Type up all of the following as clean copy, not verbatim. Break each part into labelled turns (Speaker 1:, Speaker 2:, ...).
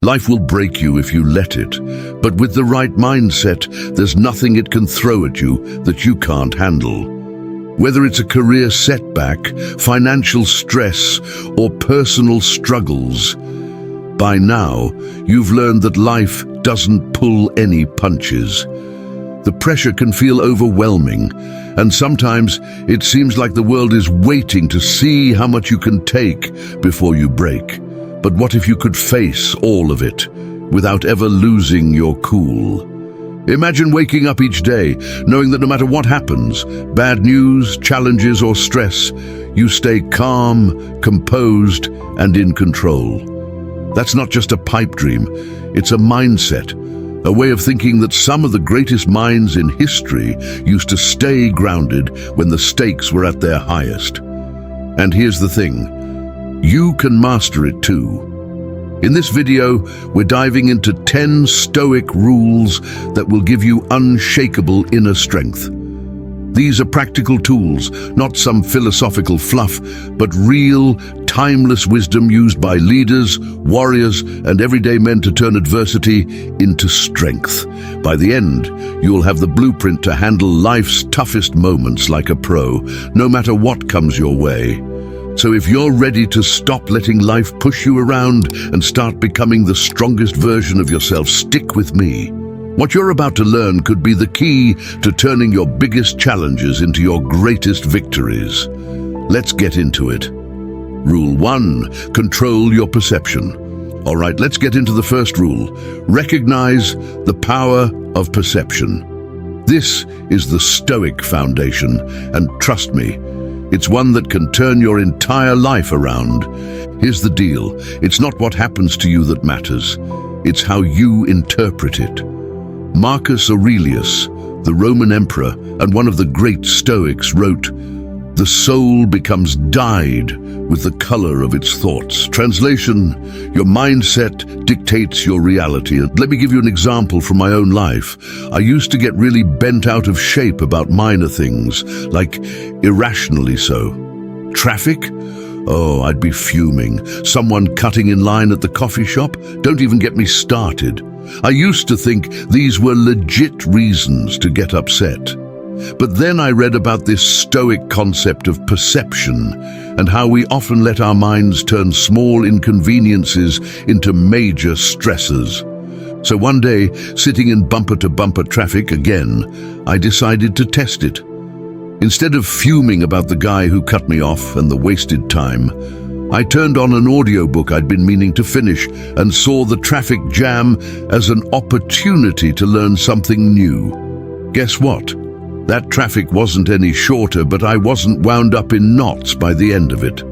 Speaker 1: Life will break you if you let it, but with the right mindset, there's nothing it can throw at you that you can't handle. Whether it's a career setback, financial stress, or personal struggles, by now, you've learned that life doesn't pull any punches. The pressure can feel overwhelming, and sometimes it seems like the world is waiting to see how much you can take before you break. But what if you could face all of it without ever losing your cool? Imagine waking up each day knowing that no matter what happens, bad news, challenges, or stress, you stay calm, composed, and in control. That's not just a pipe dream, it's a mindset, a way of thinking that some of the greatest minds in history used to stay grounded when the stakes were at their highest. And here's the thing, you can master it too. In this video, we're diving into 10 Stoic rules that will give you unshakable inner strength. These are practical tools, not some philosophical fluff, but real, timeless wisdom used by leaders, warriors, and everyday men to turn adversity into strength. By the end, you'll have the blueprint to handle life's toughest moments like a pro, no matter what comes your way. So if you're ready to stop letting life push you around and start becoming the strongest version of yourself, stick with me. What you're about to learn could be the key to turning your biggest challenges into your greatest victories. Let's get into it. Rule 1. Control your perception. All right, let's get into the first rule. Recognize the power of perception. This is the Stoic foundation, and trust me, it's one that can turn your entire life around. Here's the deal. It's not what happens to you that matters. It's how you interpret it. Marcus Aurelius, the Roman emperor and one of the great Stoics, wrote, "The soul becomes dyed with the color of its thoughts." Translation, your mindset dictates your reality. And let me give you an example from my own life. I used to get really bent out of shape about minor things, like irrationally so. Traffic? Oh, I'd be fuming. Someone cutting in line at the coffee shop? Don't even get me started. I used to think these were legit reasons to get upset. But then I read about this Stoic concept of perception and how we often let our minds turn small inconveniences into major stressors. So one day, sitting in bumper-to-bumper traffic again, I decided to test it. Instead of fuming about the guy who cut me off and the wasted time, I turned on an audiobook I'd been meaning to finish and saw the traffic jam as an opportunity to learn something new. Guess what? That traffic wasn't any shorter, but I wasn't wound up in knots by the end of it.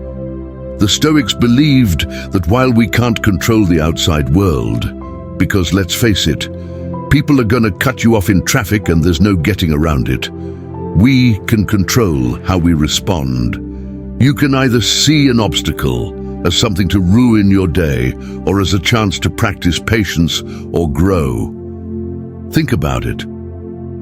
Speaker 1: The Stoics believed that while we can't control the outside world, because let's face it, people are gonna cut you off in traffic and there's no getting around it, we can control how we respond. You can either see an obstacle as something to ruin your day or as a chance to practice patience or grow. Think about it.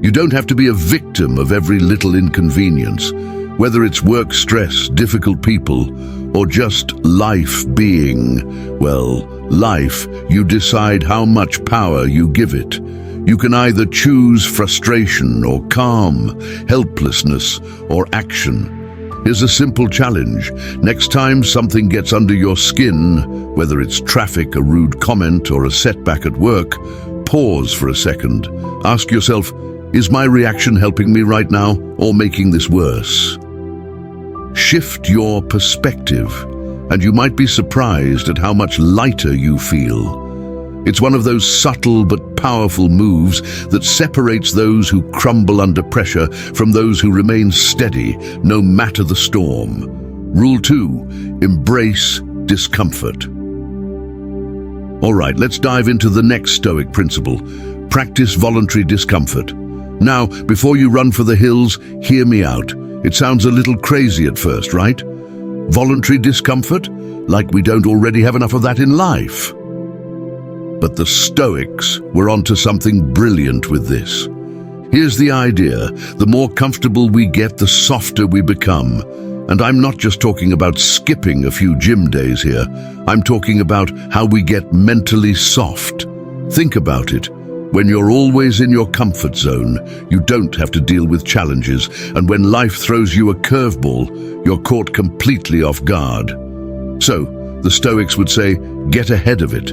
Speaker 1: You don't have to be a victim of every little inconvenience, whether it's work stress, difficult people, or just life being, well, life, you decide how much power you give it. You can either choose frustration or calm, helplessness or action. Here's a simple challenge. Next time something gets under your skin, whether it's traffic, a rude comment, or a setback at work, pause for a second. Ask yourself, is my reaction helping me right now or making this worse? Shift your perspective, and you might be surprised at how much lighter you feel. It's one of those subtle but powerful moves that separates those who crumble under pressure from those who remain steady, no matter the storm. Rule 2, embrace discomfort. All right, let's dive into the next Stoic principle. Practice voluntary discomfort. Now, before you run for the hills, hear me out. It sounds a little crazy at first, right? Voluntary discomfort? Like we don't already have enough of that in life. But the Stoics were onto something brilliant with this. Here's the idea. The more comfortable we get, the softer we become. And I'm not just talking about skipping a few gym days here. I'm talking about how we get mentally soft. Think about it. When you're always in your comfort zone, you don't have to deal with challenges, and when life throws you a curveball, you're caught completely off guard. So, the Stoics would say, get ahead of it.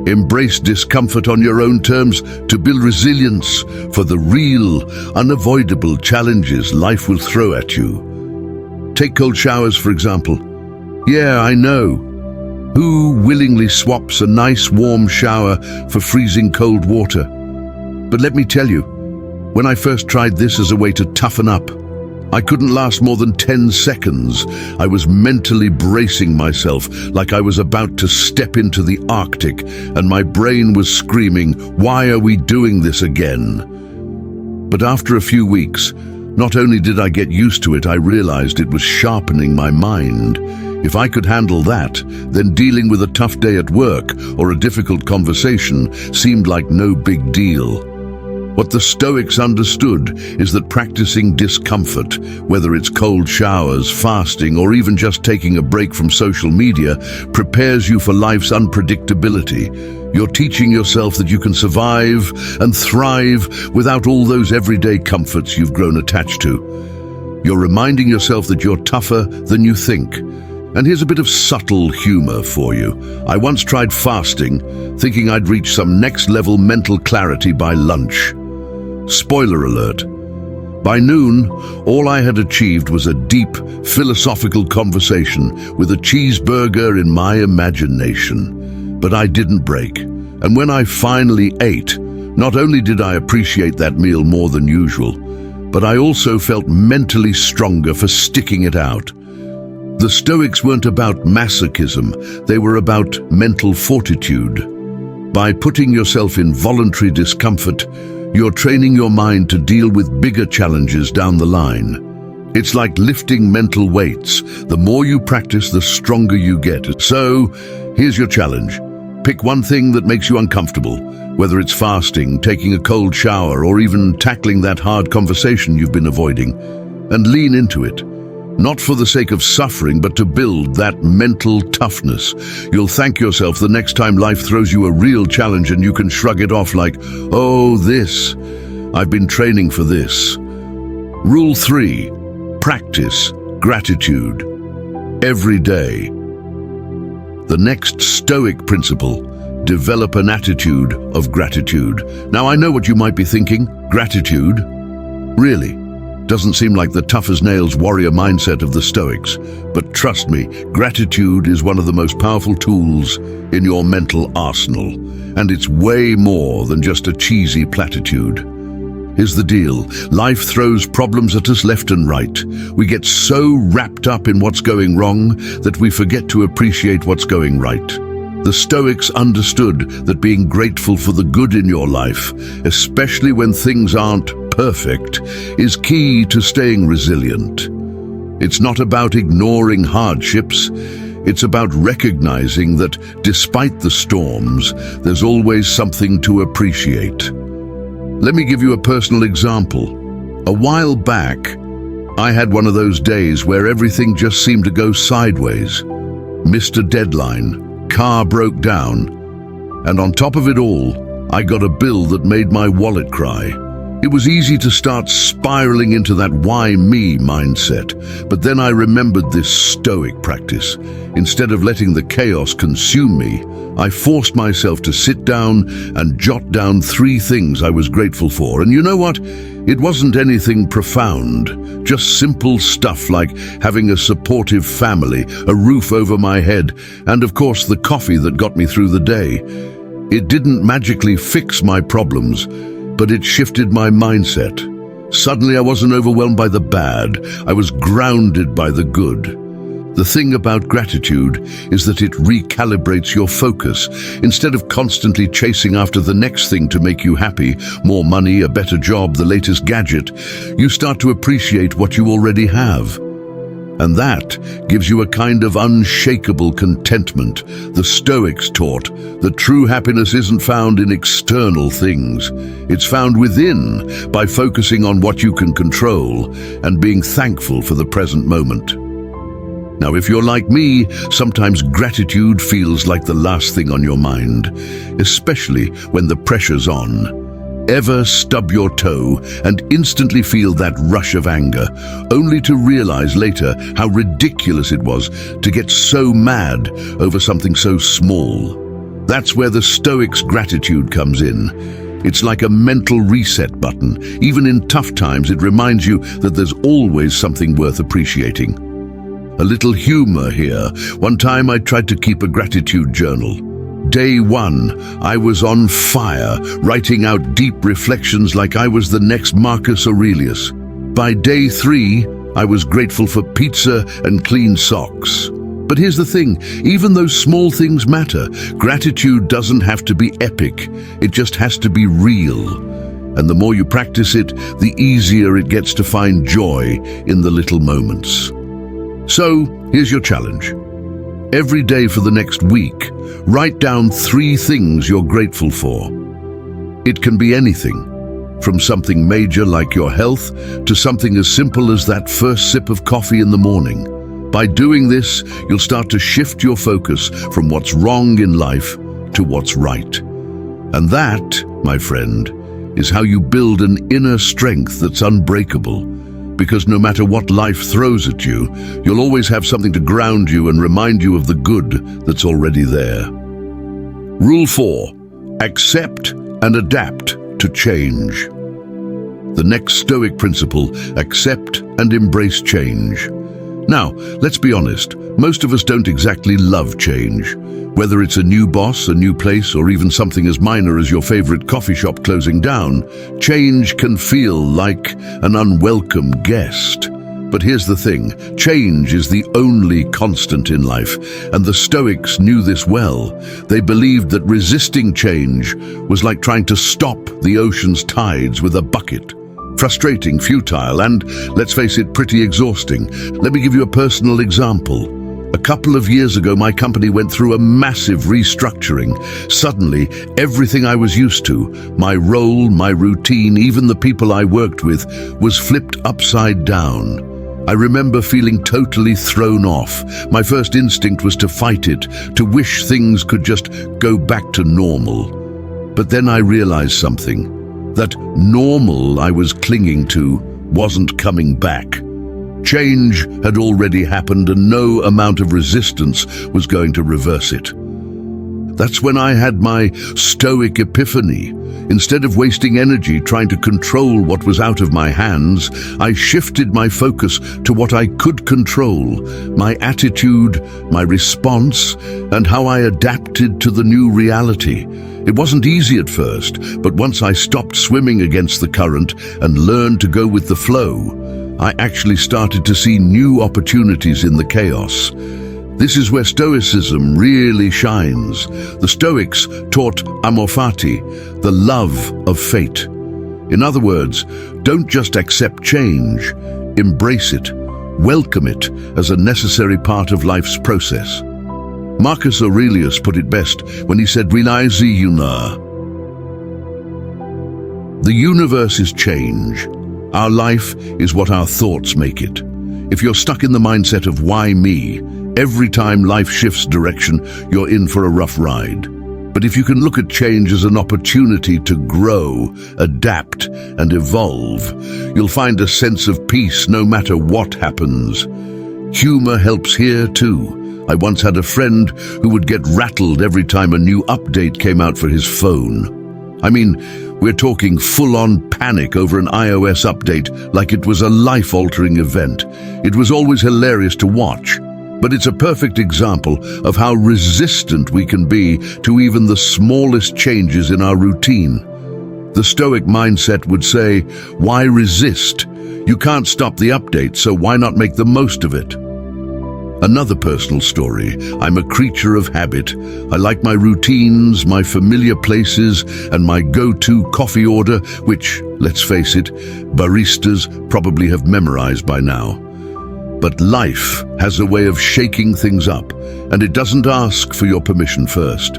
Speaker 1: Embrace discomfort on your own terms to build resilience for the real, unavoidable challenges life will throw at you. Take cold showers, for example. Yeah, I know. Who willingly swaps a nice warm shower for freezing cold water? But let me tell you, when I first tried this as a way to toughen up, I couldn't last more than 10 seconds. I was mentally bracing myself like I was about to step into the Arctic, and my brain was screaming, "Why are we doing this again?" But after a few weeks, not only did I get used to it, I realized it was sharpening my mind. If I could handle that, then dealing with a tough day at work or a difficult conversation seemed like no big deal. What the Stoics understood is that practicing discomfort, whether it's cold showers, fasting, or even just taking a break from social media, prepares you for life's unpredictability. You're teaching yourself that you can survive and thrive without all those everyday comforts you've grown attached to. You're reminding yourself that you're tougher than you think. And here's a bit of subtle humor for you. I once tried fasting, thinking I'd reach some next-level mental clarity by lunch. Spoiler alert. By noon, all I had achieved was a deep, philosophical conversation with a cheeseburger in my imagination. But I didn't break. And when I finally ate, not only did I appreciate that meal more than usual, but I also felt mentally stronger for sticking it out. The Stoics weren't about masochism, they were about mental fortitude. By putting yourself in voluntary discomfort, you're training your mind to deal with bigger challenges down the line. It's like lifting mental weights. The more you practice, the stronger you get. So, here's your challenge. Pick one thing that makes you uncomfortable, whether it's fasting, taking a cold shower, or even tackling that hard conversation you've been avoiding, and lean into it. Not for the sake of suffering, but to build that mental toughness. You'll thank yourself the next time life throws you a real challenge and you can shrug it off like, "Oh, this. I've been training for this." Rule 3. Practice gratitude every day. The next Stoic principle: develop an attitude of gratitude. Now, I know what you might be thinking. Gratitude? Really? Doesn't seem like the tough-as-nails warrior mindset of the Stoics. But trust me, gratitude is one of the most powerful tools in your mental arsenal. And it's way more than just a cheesy platitude. Here's the deal. Life throws problems at us left and right. We get so wrapped up in what's going wrong that we forget to appreciate what's going right. The Stoics understood that being grateful for the good in your life, especially when things aren't perfect, is key to staying resilient. It's not about ignoring hardships. It's about recognizing that despite the storms, there's always something to appreciate. Let me give you a personal example. A while back, I had one of those days where everything just seemed to go sideways. Missed a deadline, car broke down, and on top of it all, I got a bill that made my wallet cry. It was easy to start spiraling into that "why me" mindset, but then I remembered this Stoic practice. Instead of letting the chaos consume me, I forced myself to sit down and jot down 3 things I was grateful for. And you know what? It wasn't anything profound, just simple stuff like having a supportive family, a roof over my head, and of course the coffee that got me through the day. It didn't magically fix my problems, but it shifted my mindset. Suddenly I wasn't overwhelmed by the bad, I was grounded by the good. The thing about gratitude is that it recalibrates your focus. Instead of constantly chasing after the next thing to make you happy, more money, a better job, the latest gadget, you start to appreciate what you already have. And that gives you a kind of unshakable contentment. The Stoics taught that true happiness isn't found in external things. It's found within, by focusing on what you can control and being thankful for the present moment. Now, if you're like me, sometimes gratitude feels like the last thing on your mind, especially when the pressure's on. Ever stub your toe and instantly feel that rush of anger, only to realize later how ridiculous it was to get so mad over something so small? That's where the Stoics' gratitude comes in. It's like a mental reset button. Even in tough times, it reminds you that there's always something worth appreciating. A little humor here. One time I tried to keep a gratitude journal. Day 1, I was on fire, writing out deep reflections like I was the next Marcus Aurelius. By day 3, I was grateful for pizza and clean socks. But here's the thing, even though small things matter, gratitude doesn't have to be epic. It just has to be real. And the more you practice it, the easier it gets to find joy in the little moments. So, here's your challenge. Every day for the next week, write down 3 things you're grateful for. It can be anything, from something major like your health to something as simple as that first sip of coffee in the morning. By doing this, you'll start to shift your focus from what's wrong in life to what's right. And that, my friend, is how you build an inner strength that's unbreakable. Because no matter what life throws at you, you'll always have something to ground you and remind you of the good that's already there. Rule 4. Accept and adapt to change. The next Stoic principle, accept and embrace change. Now, let's be honest, most of us don't exactly love change. Whether it's a new boss, a new place, or even something as minor as your favorite coffee shop closing down, change can feel like an unwelcome guest. But here's the thing, change is the only constant in life, and the Stoics knew this well. They believed that resisting change was like trying to stop the ocean's tides with a bucket. Frustrating, futile, and, let's face it, pretty exhausting. Let me give you a personal example. A couple of years ago, my company went through a massive restructuring. Suddenly, everything I was used to, my role, my routine, even the people I worked with, was flipped upside down. I remember feeling totally thrown off. My first instinct was to fight it, to wish things could just go back to normal. But then I realized something. That normal I was clinging to wasn't coming back. Change had already happened and no amount of resistance was going to reverse it. That's when I had my Stoic epiphany. Instead of wasting energy trying to control what was out of my hands, I shifted my focus to what I could control, my attitude, my response, and how I adapted to the new reality. It wasn't easy at first, but once I stopped swimming against the current and learned to go with the flow, I actually started to see new opportunities in the chaos. This is where Stoicism really shines. The Stoics taught amor fati, the love of fate. In other words, don't just accept change, embrace it, welcome it as a necessary part of life's process. Marcus Aurelius put it best when he said, "Realize the universe is change. Our life is what our thoughts make it." If you're stuck in the mindset of why me, every time life shifts direction, you're in for a rough ride. But if you can look at change as an opportunity to grow, adapt, and evolve, you'll find a sense of peace no matter what happens. Humor helps here too. I once had a friend who would get rattled every time a new update came out for his phone. I mean, we're talking full-on panic over an iOS update like it was a life-altering event. It was always hilarious to watch, but it's a perfect example of how resistant we can be to even the smallest changes in our routine. The Stoic mindset would say, why resist? You can't stop the update, so why not make the most of it? Another personal story. I'm a creature of habit. I like my routines, my familiar places, and my go-to coffee order, which, let's face it, baristas probably have memorized by now. But life has a way of shaking things up, and it doesn't ask for your permission first.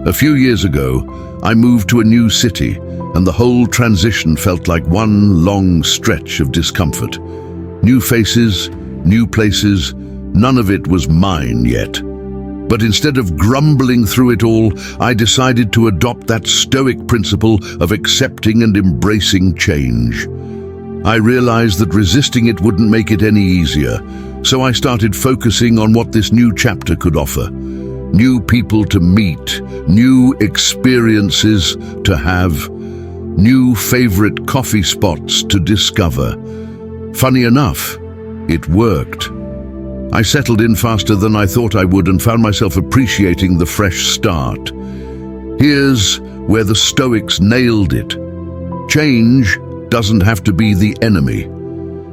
Speaker 1: A few years ago, I moved to a new city, and the whole transition felt like one long stretch of discomfort. New faces, new places, None of it was mine yet. But instead of grumbling through it all, I decided to adopt that Stoic principle of accepting and embracing change. I realized that resisting it wouldn't make it any easier, so I started focusing on what this new chapter could offer. New people to meet, new experiences to have, new favorite coffee spots to discover. Funny enough, it worked. I settled in faster than I thought I would and found myself appreciating the fresh start. Here's where the Stoics nailed it. Change doesn't have to be the enemy.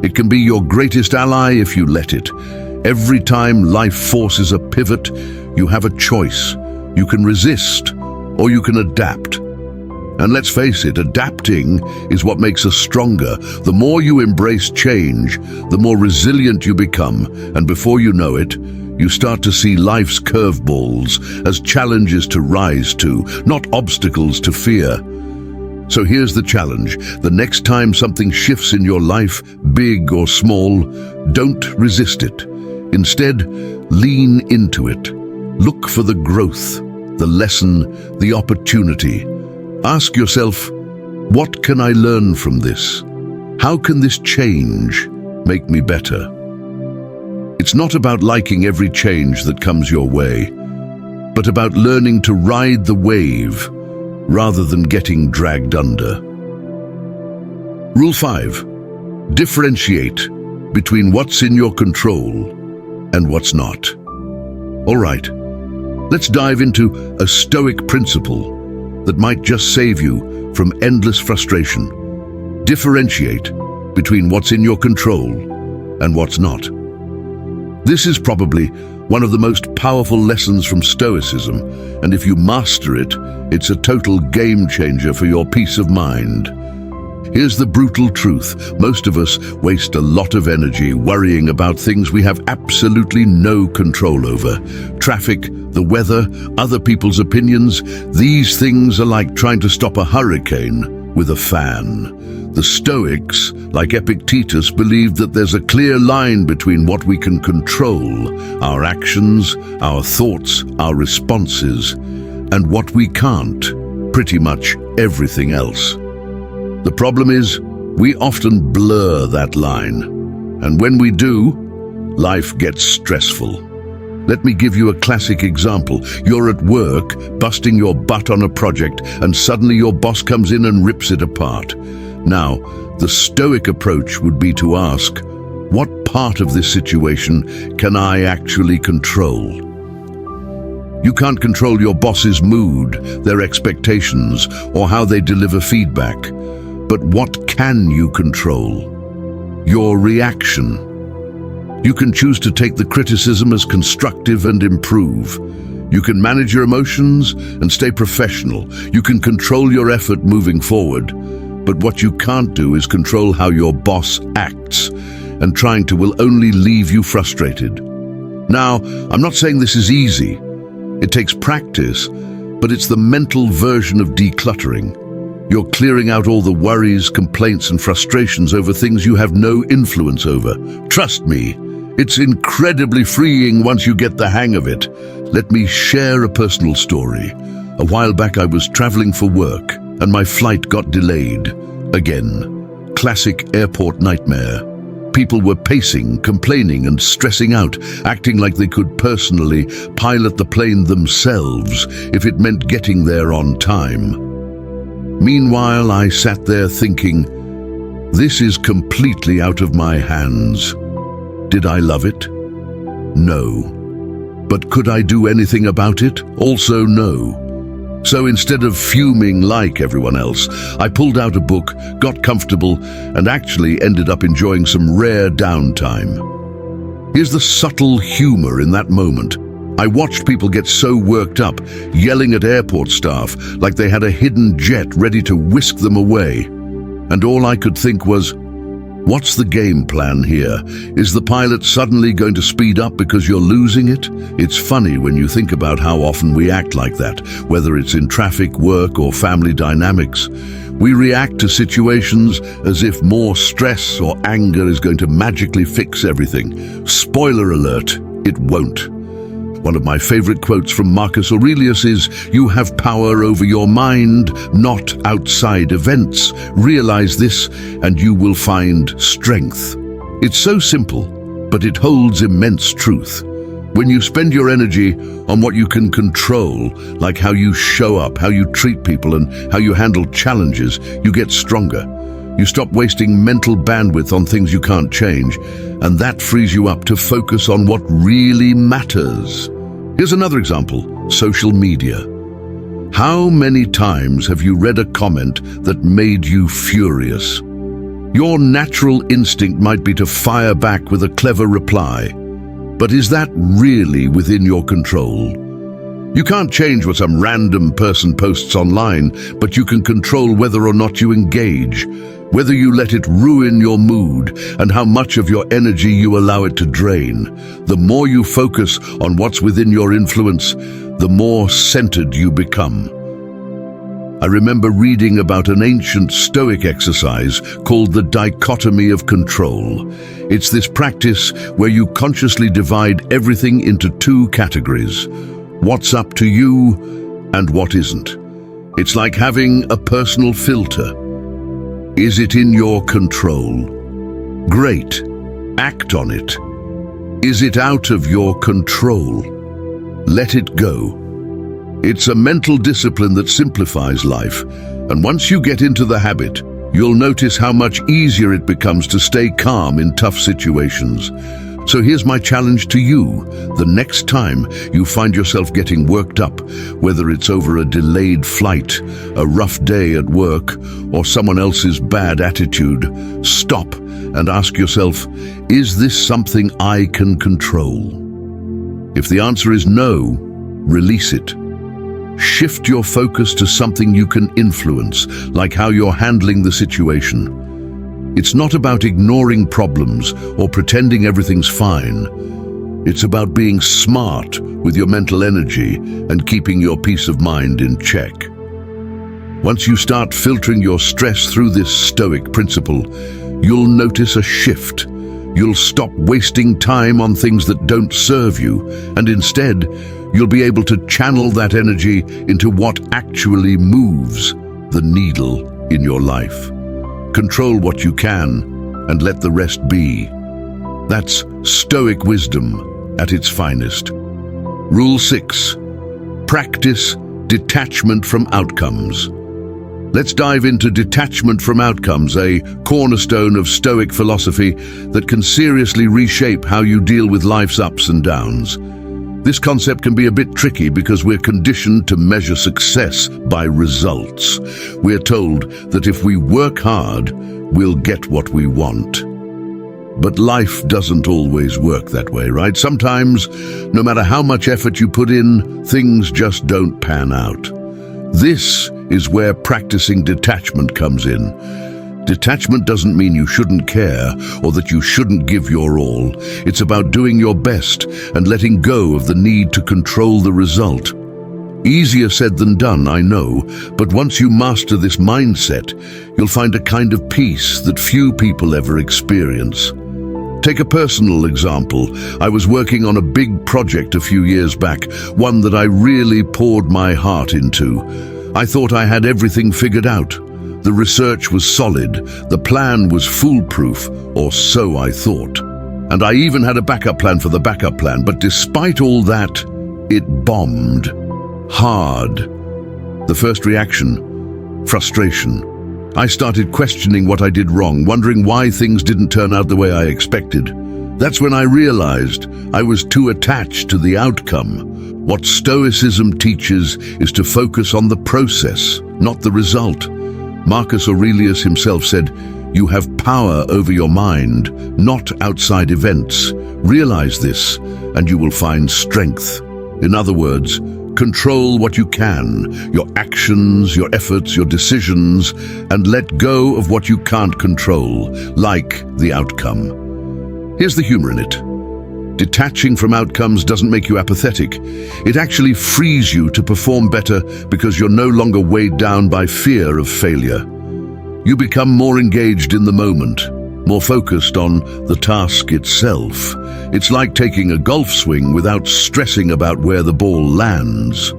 Speaker 1: It can be your greatest ally if you let it. Every time life forces a pivot, you have a choice. You can resist or you can adapt. And let's face it, adapting is what makes us stronger. The more you embrace change, the more resilient you become, and before you know it, you start to see life's curveballs as challenges to rise to, not obstacles to fear. So here's the challenge. The next time something shifts in your life, big or small, don't resist it. Instead, lean into it. Look for the growth, the lesson, the opportunity. Ask yourself, what can I learn from this? How can this change make me better? It's not about liking every change that comes your way, but about learning to ride the wave rather than getting dragged under. Rule 5. Differentiate between what's in your control and what's not. All right, let's dive into a Stoic principle that might just save you from endless frustration. Differentiate between what's in your control and what's not. This is probably one of the most powerful lessons from Stoicism, and if you master it, it's a total game changer for your peace of mind. Here's the brutal truth. Most of us waste a lot of energy worrying about things we have absolutely no control over. Traffic, the weather, other people's opinions, these things are like trying to stop a hurricane with a fan. The Stoics, like Epictetus, believed that there's a clear line between what we can control, our actions, our thoughts, our responses, and what we can't, pretty much everything else. The problem is, we often blur that line, and when we do, life gets stressful. Let me give you a classic example. You're at work, busting your butt on a project, and suddenly your boss comes in and rips it apart. Now, the Stoic approach would be to ask, what part of this situation can I actually control? You can't control your boss's mood, their expectations, or how they deliver feedback. But what can you control? Your reaction. You can choose to take the criticism as constructive and improve. You can manage your emotions and stay professional. You can control your effort moving forward. But what you can't do is control how your boss acts, and trying to will only leave you frustrated. Now, I'm not saying this is easy. It takes practice, but it's the mental version of decluttering. You're clearing out all the worries, complaints, and frustrations over things you have no influence over. Trust me, it's incredibly freeing once you get the hang of it. Let me share a personal story. A while back I was traveling for work, and my flight got delayed. Again, classic airport nightmare. People were pacing, complaining, and stressing out, acting like they could personally pilot the plane themselves if it meant getting there on time. Meanwhile, I sat there thinking, this is completely out of my hands. Did I love it? No. But could I do anything about it? Also no. So instead of fuming like everyone else, I pulled out a book, got comfortable, and actually ended up enjoying some rare downtime. Here's the subtle humor in that moment. I watched people get so worked up, yelling at airport staff like they had a hidden jet ready to whisk them away. And all I could think was, what's the game plan here? Is the pilot suddenly going to speed up because you're losing it? It's funny when you think about how often we act like that, whether it's in traffic, work, or family dynamics. We react to situations as if more stress or anger is going to magically fix everything. Spoiler alert, It won't. One of my favorite quotes from Marcus Aurelius is, "You have power over your mind, not outside events. Realize this, and you will find strength." It's so simple, but it holds immense truth. When you spend your energy on what you can control, like how you show up, how you treat people, and how you handle challenges, you get stronger. You stop wasting mental bandwidth on things you can't change, and that frees you up to focus on what really matters. Here's another example: social media. How many times have you read a comment that made you furious? Your natural instinct might be to fire back with a clever reply, but is that really within your control? You can't change what some random person posts online, but you can control whether or not you engage, whether you let it ruin your mood, and how much of your energy you allow it to drain. The more you focus on what's within your influence, the more centered you become. I remember reading about an ancient Stoic exercise called the dichotomy of control. It's this practice where you consciously divide everything into two categories: what's up to you and what isn't. It's like having a personal filter. Is it in your control? Great. Act on it. Is it out of your control? Let it go. It's a mental discipline that simplifies life, and once you get into the habit, you'll notice how much easier it becomes to stay calm in tough situations. So here's my challenge to you. The next time you find yourself getting worked up, whether it's over a delayed flight, a rough day at work, or someone else's bad attitude, stop and ask yourself, is this something I can control? If the answer is no, release it. Shift your focus to something you can influence, like how you're handling the situation. It's not about ignoring problems or pretending everything's fine. It's about being smart with your mental energy and keeping your peace of mind in check. Once you start filtering your stress through this Stoic principle, you'll notice a shift. You'll stop wasting time on things that don't serve you, and instead, you'll be able to channel that energy into what actually moves the needle in your life. Control what you can and let the rest be. That's Stoic wisdom at its finest. Rule 6. Practice detachment from outcomes. Let's dive into detachment from outcomes, a cornerstone of Stoic philosophy that can seriously reshape how you deal with life's ups and downs. This concept can be a bit tricky because we're conditioned to measure success by results. We're told that if we work hard, we'll get what we want. But life doesn't always work that way, right? Sometimes, no matter how much effort you put in, things just don't pan out. This is where practicing detachment comes in. Detachment doesn't mean you shouldn't care or that you shouldn't give your all. It's about doing your best and letting go of the need to control the result. Easier said than done, I know, but once you master this mindset, you'll find a kind of peace that few people ever experience. Take a personal example. I was working on a big project a few years back, one that I really poured my heart into. I thought I had everything figured out. The research was solid, the plan was foolproof, or so I thought. And I even had a backup plan for the backup plan, but despite all that, it bombed. Hard. The first reaction? Frustration. I started questioning what I did wrong, wondering why things didn't turn out the way I expected. That's when I realized I was too attached to the outcome. What Stoicism teaches is to focus on the process, not the result. Marcus Aurelius himself said, "You have power over your mind, not outside events. Realize this, and you will find strength." In other words, control what you can, your actions, your efforts, your decisions, and let go of what you can't control, like the outcome. Here's the humor in it. Detaching from outcomes doesn't make you apathetic. It actually frees you to perform better because you're no longer weighed down by fear of failure. You become more engaged in the moment, more focused on the task itself. It's like taking a golf swing without stressing about where the ball lands.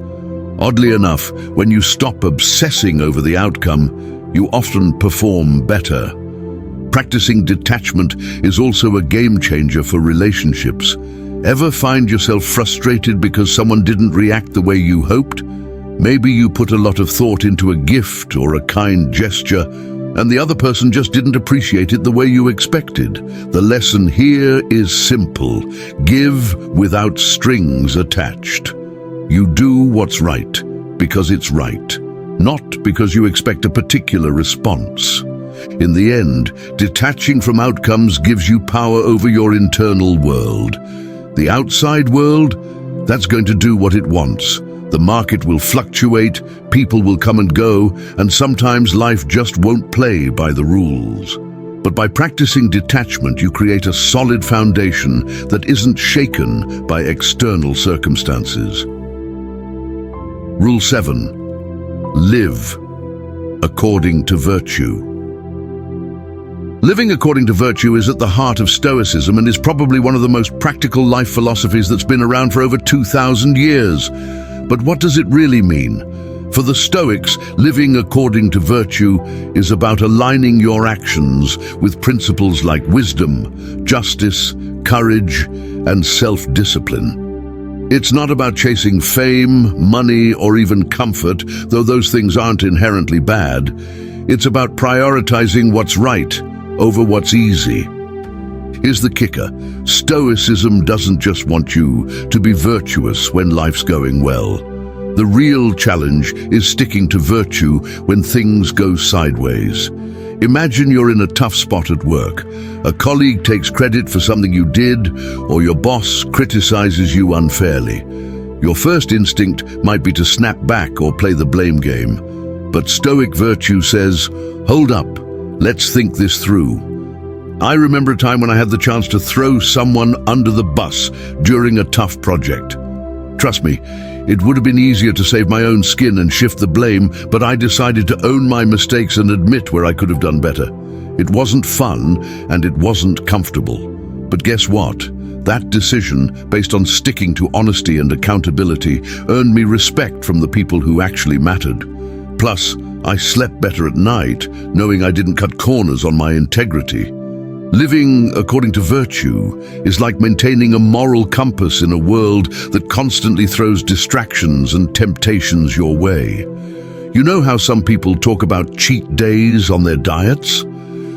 Speaker 1: Oddly enough, when you stop obsessing over the outcome, you often perform better. Practicing detachment is also a game changer for relationships. Ever find yourself frustrated because someone didn't react the way you hoped? Maybe you put a lot of thought into a gift or a kind gesture, and the other person just didn't appreciate it the way you expected. The lesson here is simple. Give without strings attached. You do what's right because it's right, not because you expect a particular response. In the end, detaching from outcomes gives you power over your internal world. The outside world, that's going to do what it wants. The market will fluctuate, people will come and go, and sometimes life just won't play by the rules. But by practicing detachment, you create a solid foundation that isn't shaken by external circumstances. Rule 7. Live according to virtue. Living according to virtue is at the heart of Stoicism and is probably one of the most practical life philosophies that's been around for over 2,000 years. But what does it really mean? For the Stoics, living according to virtue is about aligning your actions with principles like wisdom, justice, courage, and self-discipline. It's not about chasing fame, money, or even comfort, though those things aren't inherently bad. It's about prioritizing what's right over what's easy. Here's the kicker. Stoicism doesn't just want you to be virtuous when life's going well. The real challenge is sticking to virtue when things go sideways. Imagine you're in a tough spot at work. A colleague takes credit for something you did, or your boss criticizes you unfairly. Your first instinct might be to snap back or play the blame game. But Stoic virtue says, hold up, let's think this through. I remember a time when I had the chance to throw someone under the bus during a tough project. Trust me, it would have been easier to save my own skin and shift the blame, but I decided to own my mistakes and admit where I could have done better. It wasn't fun, and it wasn't comfortable. But guess what? That decision, based on sticking to honesty and accountability, earned me respect from the people who actually mattered. Plus, I slept better at night, knowing I didn't cut corners on my integrity. Living according to virtue is like maintaining a moral compass in a world that constantly throws distractions and temptations your way. You know how some people talk about cheat days on their diets?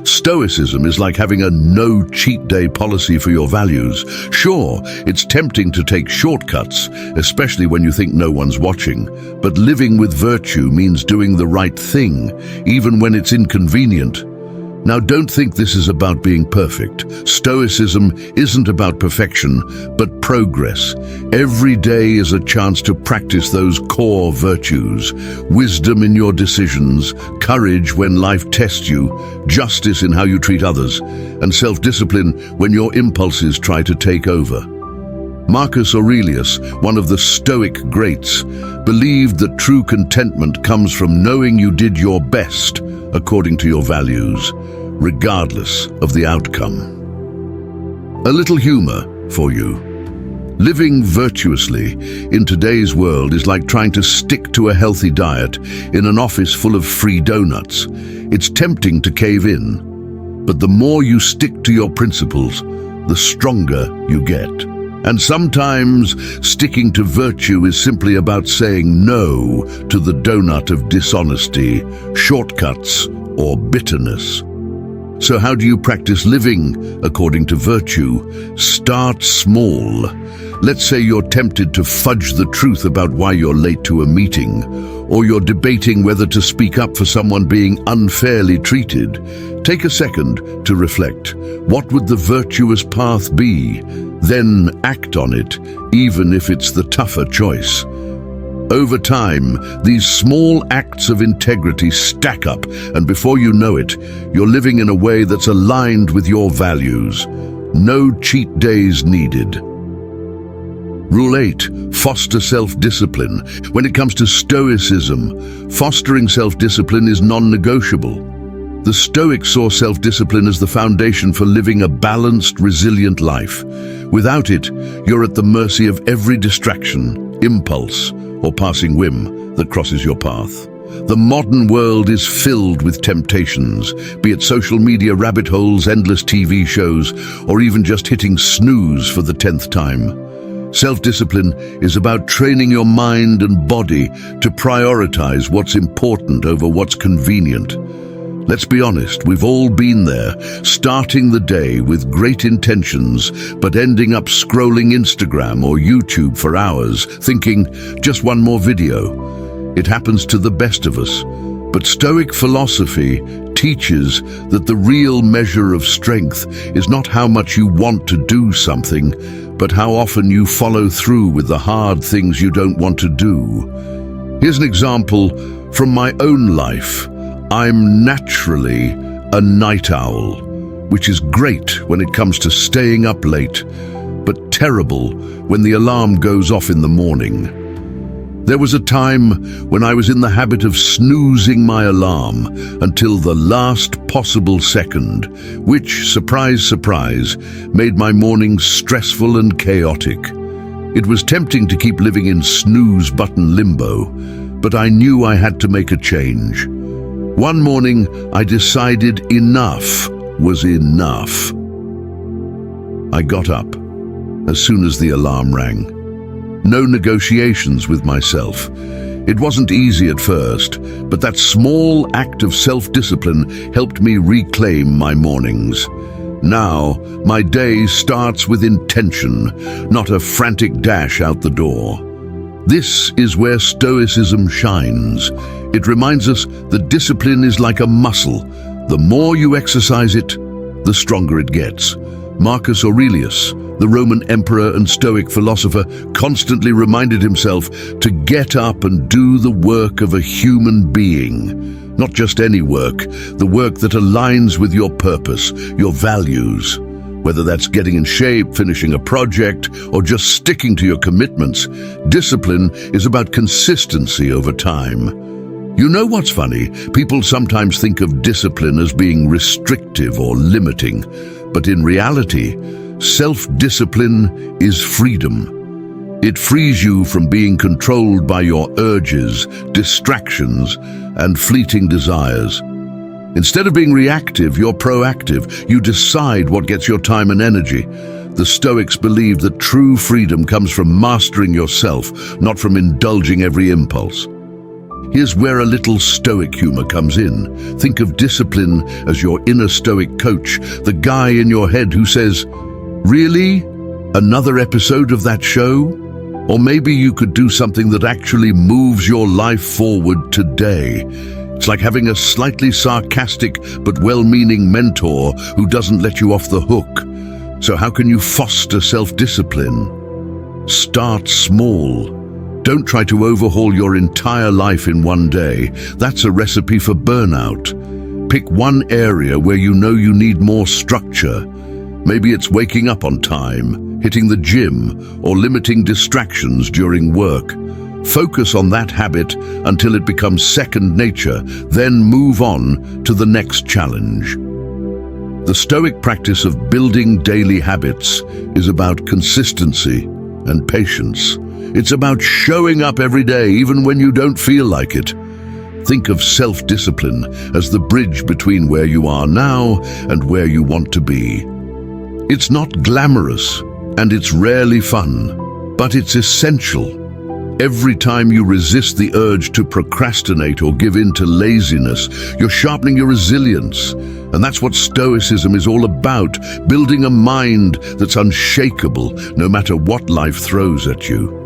Speaker 1: Stoicism is like having a no cheat day policy for your values. Sure, it's tempting to take shortcuts, especially when you think no one's watching. But living with virtue means doing the right thing, even when it's inconvenient. Now, don't think this is about being perfect. Stoicism isn't about perfection, but progress. Every day is a chance to practice those core virtues: wisdom in your decisions, courage when life tests you, justice in how you treat others, and self-discipline when your impulses try to take over. Marcus Aurelius, one of the Stoic greats, believed that true contentment comes from knowing you did your best according to your values, regardless of the outcome. A little humor for you. Living virtuously in today's world is like trying to stick to a healthy diet in an office full of free donuts. It's tempting to cave in, but the more you stick to your principles, the stronger you get. And sometimes sticking to virtue is simply about saying no to the donut of dishonesty, shortcuts, or bitterness. So how do you practice living according to virtue? Start small. Let's say you're tempted to fudge the truth about why you're late to a meeting, or you're debating whether to speak up for someone being unfairly treated. Take a second to reflect. What would the virtuous path be? Then act on it, even if it's the tougher choice. Over time, these small acts of integrity stack up, and before you know it, you're living in a way that's aligned with your values. No cheat days needed. Rule 8. Foster self-discipline. When it comes to Stoicism, fostering self-discipline is non-negotiable. The Stoics saw self-discipline as the foundation for living a balanced, resilient life. Without it, you're at the mercy of every distraction, impulse, or passing whim that crosses your path. The modern world is filled with temptations, be it social media rabbit holes, endless TV shows, or even just hitting snooze for the 10th time. Self-discipline is about training your mind and body to prioritize what's important over what's convenient. Let's be honest, we've all been there, starting the day with great intentions, but ending up scrolling Instagram or YouTube for hours, thinking, just one more video. It happens to the best of us. But Stoic philosophy teaches that the real measure of strength is not how much you want to do something, but how often you follow through with the hard things you don't want to do. Here's an example from my own life. I'm naturally a night owl, which is great when it comes to staying up late, but terrible when the alarm goes off in the morning. There was a time when I was in the habit of snoozing my alarm until the last possible second, which, surprise, surprise, made my mornings stressful and chaotic. It was tempting to keep living in snooze button limbo, but I knew I had to make a change. One morning, I decided enough was enough. I got up as soon as the alarm rang. No negotiations with myself. It wasn't easy at first, but that small act of self-discipline helped me reclaim my mornings. Now, my day starts with intention, not a frantic dash out the door. This is where Stoicism shines. It reminds us that discipline is like a muscle. The more you exercise it, the stronger it gets. Marcus Aurelius, the Roman emperor and Stoic philosopher, constantly reminded himself to get up and do the work of a human being. Not just any work, the work that aligns with your purpose, your values. Whether that's getting in shape, finishing a project, or just sticking to your commitments, discipline is about consistency over time. You know what's funny? People sometimes think of discipline as being restrictive or limiting, but in reality, self-discipline is freedom. It frees you from being controlled by your urges, distractions, and fleeting desires. Instead of being reactive, you're proactive. You decide what gets your time and energy. The Stoics believe that true freedom comes from mastering yourself, not from indulging every impulse. Here's where a little Stoic humor comes in. Think of discipline as your inner Stoic coach, the guy in your head who says, "Really? Another episode of that show? Or maybe you could do something that actually moves your life forward today." It's like having a slightly sarcastic but well-meaning mentor who doesn't let you off the hook. So how can you foster self-discipline? Start small. Don't try to overhaul your entire life in one day. That's a recipe for burnout. Pick one area where you know you need more structure. Maybe it's waking up on time, hitting the gym, or limiting distractions during work. Focus on that habit until it becomes second nature, then move on to the next challenge. The Stoic practice of building daily habits is about consistency and patience. It's about showing up every day, even when you don't feel like it. Think of self-discipline as the bridge between where you are now and where you want to be. It's not glamorous, and it's rarely fun, but it's essential. Every time you resist the urge to procrastinate or give in to laziness, you're sharpening your resilience. And that's what Stoicism is all about, building a mind that's unshakable no matter what life throws at you.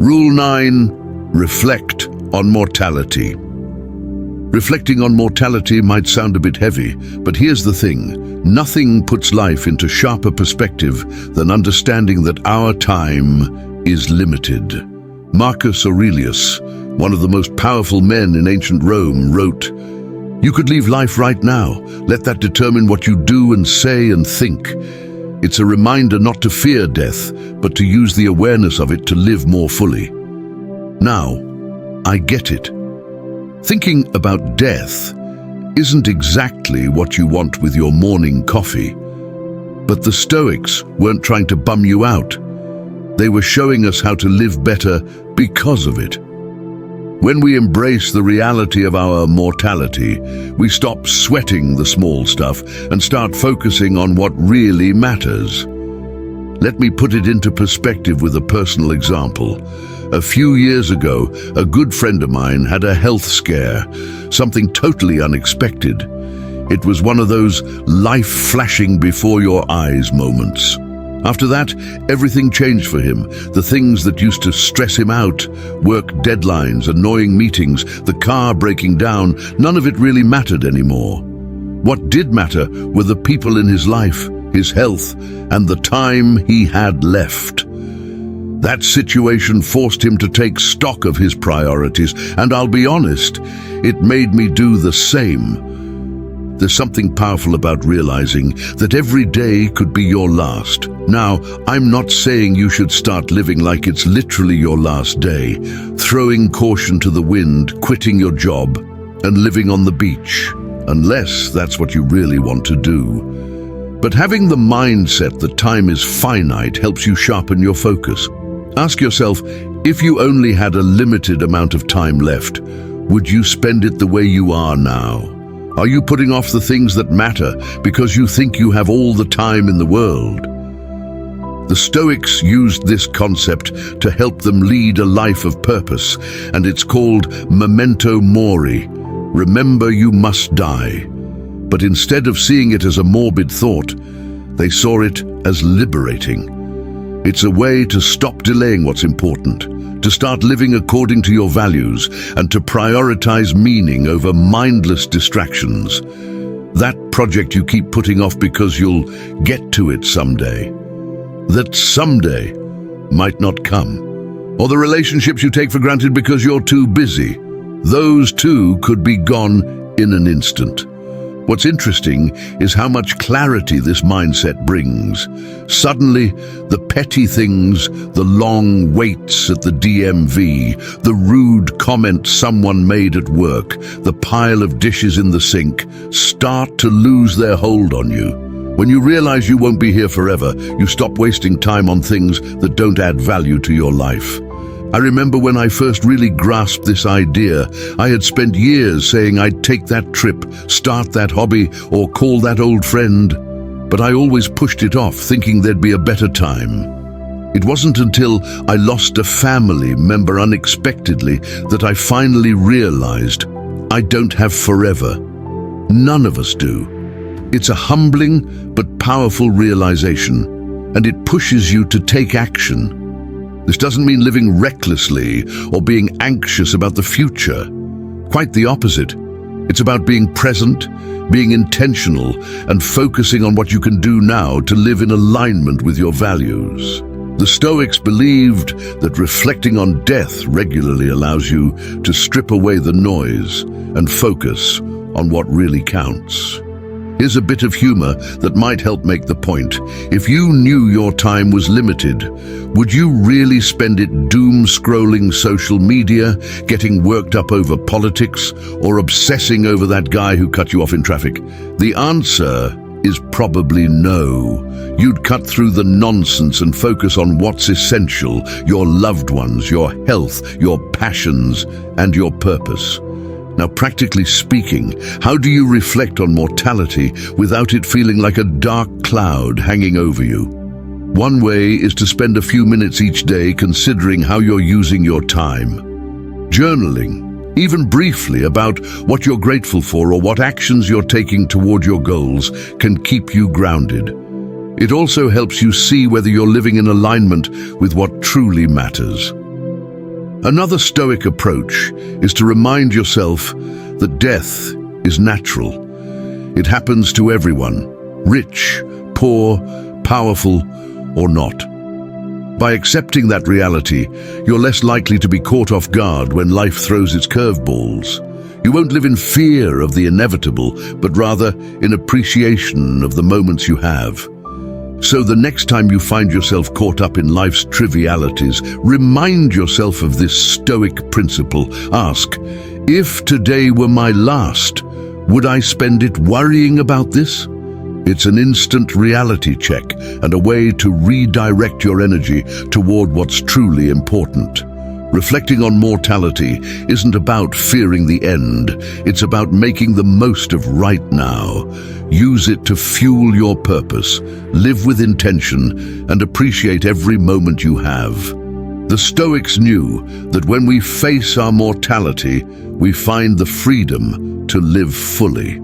Speaker 1: Rule 9, reflect on mortality. Reflecting on mortality might sound a bit heavy, but here's the thing. Nothing puts life into sharper perspective than understanding that our time is limited. Marcus Aurelius, one of the most powerful men in ancient Rome, wrote, "You could leave life right now. Let that determine what you do and say and think." It's a reminder not to fear death, but to use the awareness of it to live more fully. Now, I get it. Thinking about death isn't exactly what you want with your morning coffee. But the Stoics weren't trying to bum you out. They were showing us how to live better because of it. When we embrace the reality of our mortality, we stop sweating the small stuff and start focusing on what really matters. Let me put it into perspective with a personal example. A few years ago, a good friend of mine had a health scare, something totally unexpected. It was one of those life flashing before your eyes moments. After that, everything changed for him. The things that used to stress him out, work deadlines, annoying meetings, the car breaking down, none of it really mattered anymore. What did matter were the people in his life, his health, and the time he had left. That situation forced him to take stock of his priorities, and I'll be honest, it made me do the same. There's something powerful about realizing that every day could be your last. Now, I'm not saying you should start living like it's literally your last day, throwing caution to the wind, quitting your job, and living on the beach, unless that's what you really want to do. But having the mindset that time is finite helps you sharpen your focus. Ask yourself, if you only had a limited amount of time left, would you spend it the way you are now? Are you putting off the things that matter because you think you have all the time in the world? The Stoics used this concept to help them lead a life of purpose, and it's called memento mori. Remember, you must die. But instead of seeing it as a morbid thought, they saw it as liberating. It's a way to stop delaying what's important, to start living according to your values, and to prioritize meaning over mindless distractions. That project you keep putting off because you'll get to it someday. That someday might not come. Or the relationships you take for granted because you're too busy. Those too could be gone in an instant. What's interesting is how much clarity this mindset brings. Suddenly, the petty things, the long waits at the DMV, the rude comment someone made at work, the pile of dishes in the sink, start to lose their hold on you. When you realize you won't be here forever, you stop wasting time on things that don't add value to your life. I remember when I first really grasped this idea, I had spent years saying I'd take that trip, start that hobby, or call that old friend. But I always pushed it off, thinking there'd be a better time. It wasn't until I lost a family member unexpectedly that I finally realized I don't have forever. None of us do. It's a humbling but powerful realization, and it pushes you to take action. This doesn't mean living recklessly or being anxious about the future. Quite the opposite. It's about being present, being intentional, and focusing on what you can do now to live in alignment with your values. The Stoics believed that reflecting on death regularly allows you to strip away the noise and focus on what really counts. Here's a bit of humor that might help make the point. If you knew your time was limited, would you really spend it doom-scrolling social media, getting worked up over politics, or obsessing over that guy who cut you off in traffic? The answer is probably no. You'd cut through the nonsense and focus on what's essential: your loved ones, your health, your passions, and your purpose. Now, practically speaking, how do you reflect on mortality without it feeling like a dark cloud hanging over you? One way is to spend a few minutes each day considering how you're using your time. Journaling, even briefly, about what you're grateful for or what actions you're taking toward your goals, can keep you grounded. It also helps you see whether you're living in alignment with what truly matters. Another Stoic approach is to remind yourself that death is natural. It happens to everyone, rich, poor, powerful, or not. By accepting that reality, you're less likely to be caught off guard when life throws its curveballs. You won't live in fear of the inevitable, but rather in appreciation of the moments you have. So the next time you find yourself caught up in life's trivialities, remind yourself of this Stoic principle. Ask, if today were my last, Would I spend it worrying about this? It's an instant reality check and a way to redirect your energy toward what's truly important. Reflecting on mortality isn't about fearing the end. It's about making the most of right now. Use it to fuel your purpose, live with intention, and appreciate every moment you have. The Stoics knew that when we face our mortality, we find the freedom to live fully.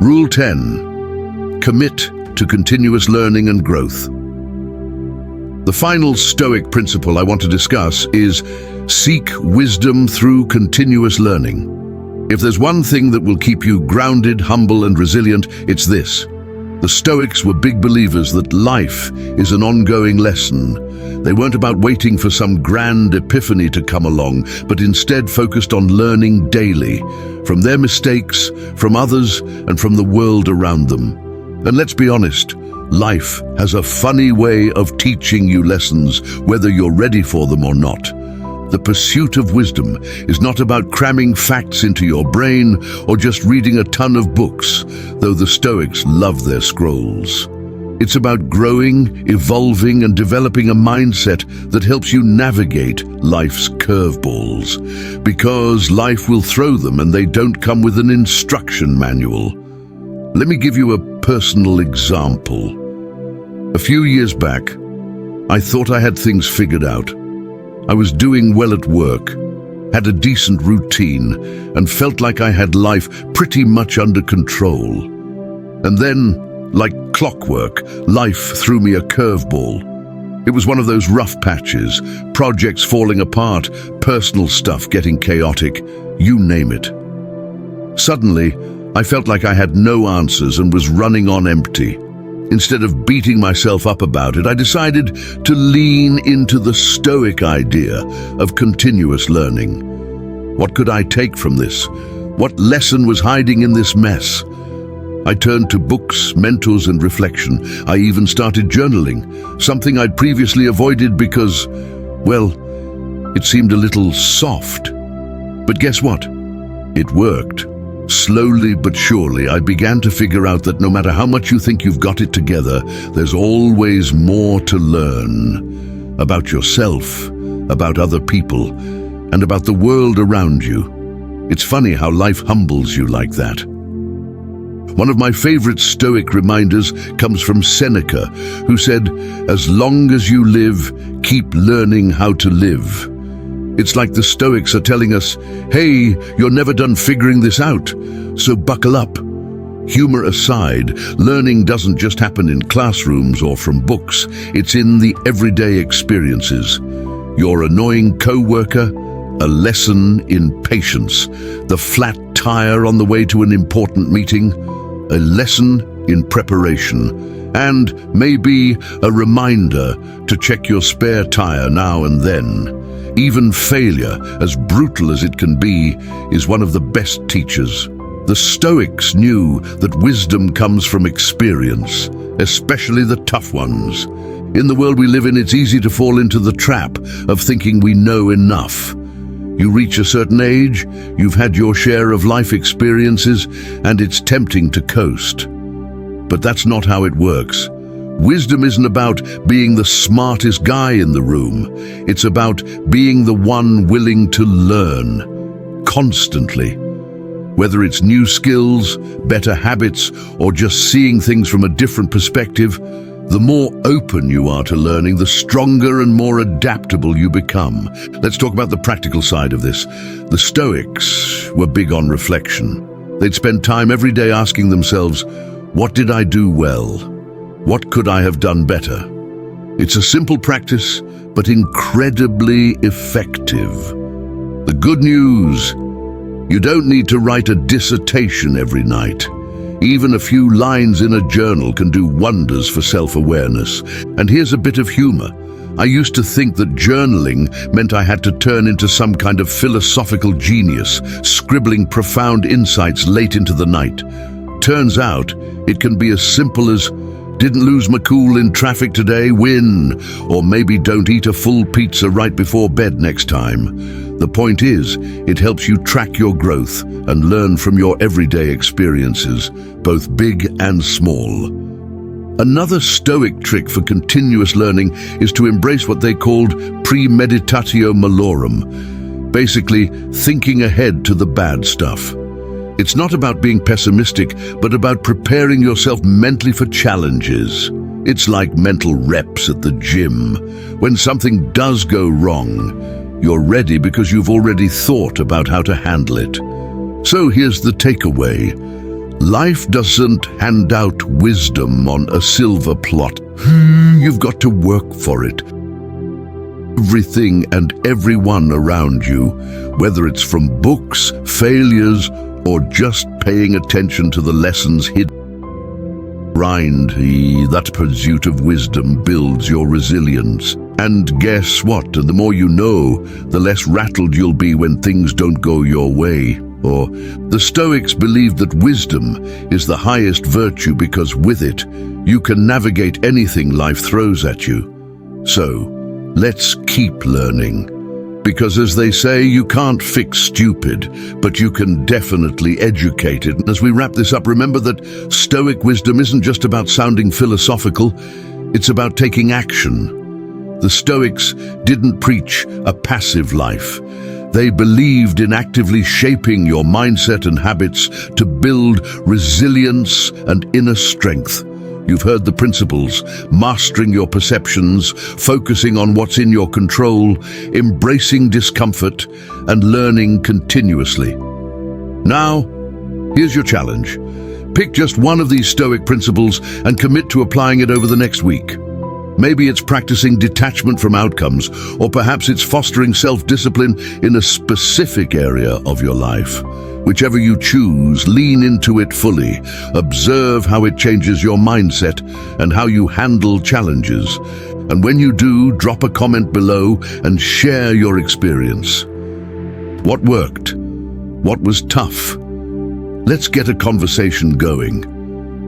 Speaker 1: Rule 10. Commit to continuous learning and growth. The final Stoic principle I want to discuss is seek wisdom through continuous learning. If there's one thing that will keep you grounded, humble, and resilient, it's this. The Stoics were big believers that life is an ongoing lesson. They weren't about waiting for some grand epiphany to come along, but instead focused on learning daily, from their mistakes, from others, and from the world around them. And let's be honest, life has a funny way of teaching you lessons, whether you're ready for them or not. The pursuit of wisdom is not about cramming facts into your brain or just reading a ton of books, though the Stoics love their scrolls. It's about growing, evolving, and developing a mindset that helps you navigate life's curveballs, because life will throw them and they don't come with an instruction manual. Let me give you a personal example. A few years back, I thought I had things figured out. I was doing well at work, had a decent routine, and felt like I had life pretty much under control. And then, like clockwork, life threw me a curveball. It was one of those rough patches, projects falling apart, personal stuff getting chaotic, you name it. Suddenly, I felt like I had no answers and was running on empty. Instead of beating myself up about it, I decided to lean into the Stoic idea of continuous learning. What could I take from this? What lesson was hiding in this mess? I turned to books, mentors, and reflection. I even started journaling, something I'd previously avoided because, well, it seemed a little soft. But guess what? It worked. Slowly but surely, I began to figure out that no matter how much you think you've got it together, there's always more to learn about yourself, about other people, and about the world around you. It's funny how life humbles you like that. One of my favorite Stoic reminders comes from Seneca, who said, "As long as you live, keep learning how to live." It's like the Stoics are telling us, hey, you're never done figuring this out, so buckle up. Humor aside, learning doesn't just happen in classrooms or from books, it's in the everyday experiences. Your annoying co-worker, a lesson in patience. The flat tire on the way to an important meeting, a lesson in preparation. And maybe a reminder to check your spare tire now and then. Even failure, as brutal as it can be, is one of the best teachers. The Stoics knew that wisdom comes from experience, especially the tough ones. In the world we live in, it's easy to fall into the trap of thinking we know enough. You reach a certain age, you've had your share of life experiences, and it's tempting to coast. But that's not how it works. Wisdom isn't about being the smartest guy in the room. It's about being the one willing to learn, constantly. Whether it's new skills, better habits, or just seeing things from a different perspective, the more open you are to learning, the stronger and more adaptable you become. Let's talk about the practical side of this. The Stoics were big on reflection. They'd spend time every day asking themselves, what did I do well? What could I have done better? It's a simple practice, but incredibly effective. The good news, you don't need to write a dissertation every night. Even a few lines in a journal can do wonders for self-awareness. And here's a bit of humor. I used to think that journaling meant I had to turn into some kind of philosophical genius, scribbling profound insights late into the night. Turns out, it can be as simple as, didn't lose my cool in traffic today, win. Or maybe don't eat a full pizza right before bed next time. The point is, it helps you track your growth and learn from your everyday experiences, both big and small. Another Stoic trick for continuous learning is to embrace what they called premeditatio malorum, basically thinking ahead to the bad stuff. It's not about being pessimistic, but about preparing yourself mentally for challenges. It's like mental reps at the gym. When something does go wrong, you're ready because you've already thought about how to handle it. So here's the takeaway. Life doesn't hand out wisdom on a silver plot. You've got to work for it. Everything and everyone around you, whether it's from books, failures, or just paying attention to the lessons hidden. That pursuit of wisdom builds your resilience. And guess what? The more you know, the less rattled you'll be when things don't go your way. Or the Stoics believed that wisdom is the highest virtue because with it, you can navigate anything life throws at you. So, let's keep learning. Because as they say, you can't fix stupid, but you can definitely educate it. As we wrap this up, remember that Stoic wisdom isn't just about sounding philosophical, it's about taking action. The Stoics didn't preach a passive life. They believed in actively shaping your mindset and habits to build resilience and inner strength. You've heard the principles: mastering your perceptions, focusing on what's in your control, embracing discomfort, and learning continuously. Now, here's your challenge. Pick just one of these Stoic principles and commit to applying it over the next week. Maybe it's practicing detachment from outcomes, or perhaps it's fostering self-discipline in a specific area of your life. Whichever you choose, lean into it fully. Observe how it changes your mindset and how you handle challenges. And when you do, drop a comment below and share your experience. What worked? What was tough? Let's get a conversation going.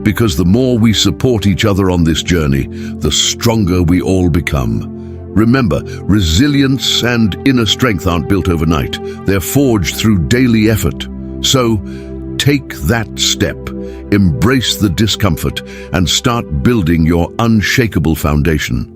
Speaker 1: Because the more we support each other on this journey, the stronger we all become. Remember, resilience and inner strength aren't built overnight. They're forged through daily effort. So, take that step, embrace the discomfort, and start building your unshakable foundation.